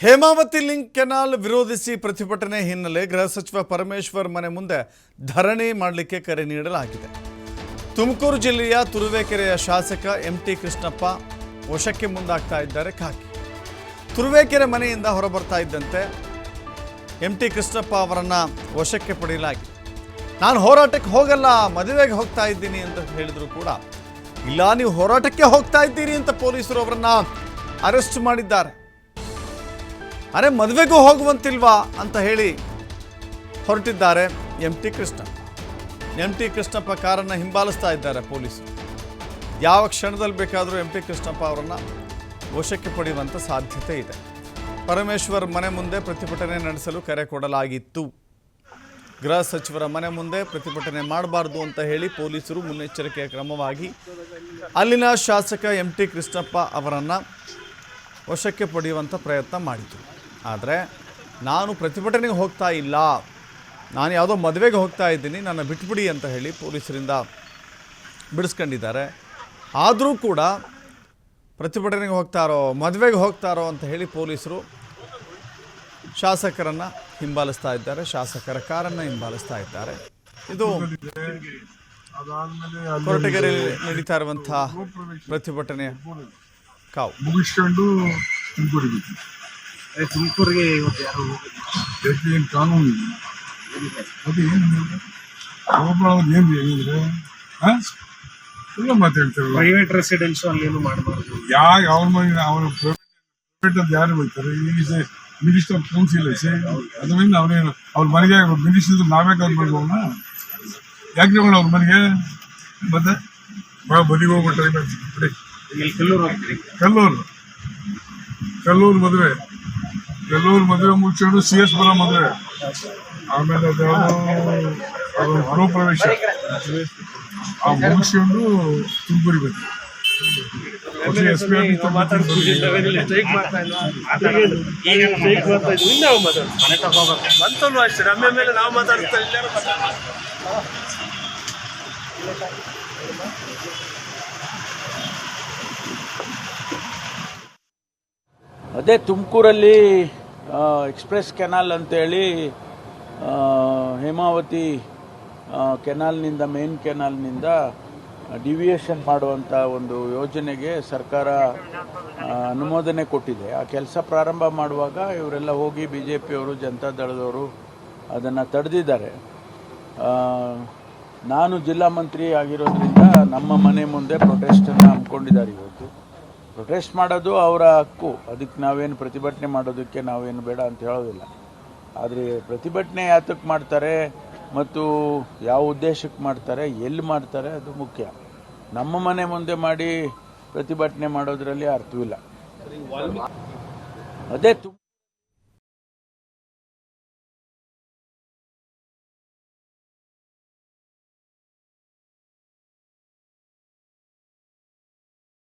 Hemavathi link canal ವಿರೋಧಿಸಿ ಪ್ರತಿಭಟನೆ ಹಿನ್ನೆಲೆ ಗೃಹ ಸಚಿವ ಪರಮೇಶ್ವರ್ ಮನೆ ಮುಂದೆ ಧರಣಿ ಮಾಡಲಿಕ್ಕೆ ಕರೆ ನೀಡಲಾಗಿದೆ. ತುಮಕೂರು ಜಿಲ್ಲೆಯ ತುರುವೇಕೆರೆಯ ಶಾಸಕ ಎಂಟಿ ಕೃಷ್ಣಪ್ಪ ವಶಕ್ಕೆ ಮುಂದಾಗ್ತಾ ಇದ್ದಾರೆ. ಖಾಕಿ ತುರುವೇಕೆರೆ ಮನೆಯಿಂದ ಹೊರಬರ್ತಾ ಇದ್ದಂತೆ ಎಂಟಿ ಕೃಷ್ಣಪ್ಪ ಅವರನ್ನು ವಶಕ್ಕೆ ಪಡೆಯಲಾಗಿದೆ. ನಾನು ಹೋರಾಟಕ್ಕೆ ಹೋಗಲ್ಲ, ಮದುವೆಗೆ ಹೋಗ್ತಾ ಇದ್ದೀನಿ ಅಂತ ಹೇಳಿದ್ರು ಕೂಡ ಇಲ್ಲ, ನೀವು ಹೋರಾಟಕ್ಕೆ ಹೋಗ್ತಾ ಇದ್ದೀರಿ ಅಂತ ಪೊಲೀಸರು ಅವರನ್ನ ಅರೆಸ್ಟ್ ಮಾಡಿದ್ದಾರೆ. ಅರೆ ಮದುವೆಗೂ ಹೋಗುವಂತಿಲ್ವಾ ಅಂತ ಹೇಳಿ ಹೊರಟಿದ್ದಾರೆ ಎಂಟಿ ಕೃಷ್ಣಪ್ಪ ಕಾರನ್ನು ಹಿಂಬಾಲಿಸ್ತಾ ಇದ್ದಾರೆ ಪೊಲೀಸರು. ಯಾವ ಕ್ಷಣದಲ್ಲಿ ಬೇಕಾದರೂ ಎಂಟಿ ಕೃಷ್ಣಪ್ಪ ಅವರನ್ನು ವಶಕ್ಕೆ ಪಡೆಯುವಂಥ ಸಾಧ್ಯತೆ ಇದೆ. ಪರಮೇಶ್ವರ್ ಮನೆ ಮುಂದೆ ಪ್ರತಿಭಟನೆ ನಡೆಸಲು ಕರೆ ಕೊಡಲಾಗಿತ್ತು. ಗೃಹ ಸಚಿವರ ಮನೆ ಮುಂದೆ ಪ್ರತಿಭಟನೆ ಮಾಡಬಾರ್ದು ಅಂತ ಹೇಳಿ ಪೊಲೀಸರು ಮುನ್ನೆಚ್ಚರಿಕೆಯ ಕ್ರಮವಾಗಿ ಅಲ್ಲಿನ ಶಾಸಕ ಎಂಟಿ ಕೃಷ್ಣಪ್ಪ ಅವರನ್ನು ವಶಕ್ಕೆ ಪಡೆಯುವಂಥ ಪ್ರಯತ್ನ ಮಾಡಿದರು. ಆದರೆ ನಾನು ಪ್ರತಿಭಟನೆಗೆ ಹೋಗ್ತಾ ಇಲ್ಲ, ನಾನು ಯಾವುದೋ ಮದುವೆಗೆ ಹೋಗ್ತಾ ಇದ್ದೀನಿ, ನನ್ನ ಬಿಟ್ಬಿಡಿ ಅಂತ ಹೇಳಿ ಪೊಲೀಸರಿಂದ ಬಿಡಿಸ್ಕೊಂಡಿದ್ದಾರೆ. ಆದರೂ ಕೂಡ ಪ್ರತಿಭಟನೆಗೆ ಹೋಗ್ತಾರೋ ಮದುವೆಗೆ ಹೋಗ್ತಾರೋ ಅಂತ ಹೇಳಿ ಪೊಲೀಸರು ಶಾಸಕರನ್ನು ಹಿಂಬಾಲಿಸ್ತಾ ಇದ್ದಾರೆ, ಶಾಸಕರ ಕಾರನ್ನು ಹಿಂಬಾಲಿಸ್ತಾ ಇದ್ದಾರೆ. ಇದು ಕೊರಟಗೆರೆಯಲ್ಲಿ ನಡೀತಾ ಇರುವಂಥ ಪ್ರತಿಭಟನೆಯ ಕಾವು. ಮುಗಿಸ್ಕೊಂಡು ತುಮಕೂರಿಗೆ ಕಾನೂನು ಮಾತಾಡ್ತಾರೆ. ಪ್ರೈವೇಟ್ ರೆಸಿಡೆನ್ಸ್ ಅಲ್ಲೇನು ಮಾಡಬಾರ್ದು, ಅವ್ರ ಮನೆ ಅವರ ಪ್ರೈವೇಟ್ ಅಂತ ಯಾರು ಬರ್ತಾರೆ. ಈಗ ಮಿನಿಸ್ಟರ್ ಆಫ್ ಕೌನ್ಸಿಲ್ ಅದರಿಂದ ಅವರೇನು ಅವ್ರ ಮನೆಗೆ ಮಿನಿಸ್ಟರ್ ನಾವ್ಯಾಕೆ ಅವ್ರು ಮಾಡ್ಬೋಣ, ಯಾಕೆ ಅವ್ರ ಮನೆಗೆ ಮತ್ತೆ ಬದಿಗೆ ಹೋಗ್ಬಿಟ್ರೆ ಕಲ್ಲೂರು ಮದುವೆ ಮುಗಿಸ್ಕೊಂಡು CS ಬರೋ ಮದುವೆ, ಆಮೇಲೆ ಅದು ಗೃಹ ಪ್ರವೇಶ ಮುಗಿಸ್ಕೊಂಡು ತುಮಕೂರಿಗೆ ಬಂದ್ವಿ. ಅದೇ ತುಮಕೂರಲ್ಲಿ ಎಕ್ಸ್ಪ್ರೆಸ್ ಕೆನಾಲ್ ಅಂತೇಳಿ ಹೇಮಾವತಿ ಕೆನಾಲ್ನಿಂದ ಮೇನ್ ಕೆನಾಲ್ನಿಂದ ಡಿವಿಯೇಷನ್ ಮಾಡುವಂಥ ಒಂದು ಯೋಜನೆಗೆ ಸರ್ಕಾರ ಅನುಮೋದನೆ ಕೊಟ್ಟಿದೆ. ಆ ಕೆಲಸ ಪ್ರಾರಂಭ ಮಾಡುವಾಗ ಇವರೆಲ್ಲ ಹೋಗಿ BJPಯವರು ಜನತಾದಳದವರು ಅದನ್ನು ತಡೆದಿದ್ದಾರೆ. ನಾನು ಜಿಲ್ಲಾ ಮಂತ್ರಿ ಆಗಿರೋದ್ರಿಂದ ನಮ್ಮ ಮನೆ ಮುಂದೆ ಪ್ರೊಟೆಸ್ಟನ್ನು ಹಮ್ಮಿಕೊಂಡಿದ್ದಾರೆ. ಇವತ್ತು ಪ್ರೊಟೆಸ್ಟ್ ಮಾಡೋದು ಅವರ ಹಕ್ಕು, ಅದಕ್ಕೆ ನಾವೇನು ಪ್ರತಿಭಟನೆ ಮಾಡೋದಕ್ಕೆ ನಾವೇನು ಬೇಡ ಅಂತ ಹೇಳೋದಿಲ್ಲ. ಆದರೆ ಪ್ರತಿಭಟನೆ ಯಾತಕ್ಕೆ ಮಾಡ್ತಾರೆ ಮತ್ತು ಯಾವ ಉದ್ದೇಶಕ್ಕೆ ಮಾಡ್ತಾರೆ, ಎಲ್ಲಿ ಮಾಡ್ತಾರೆ ಅದು ಮುಖ್ಯ. ನಮ್ಮ ಮನೆ ಮುಂದೆ ಮಾಡಿ ಪ್ರತಿಭಟನೆ ಮಾಡೋದ್ರಲ್ಲಿ ಅರ್ಥವಿಲ್ಲ. ಅದೇ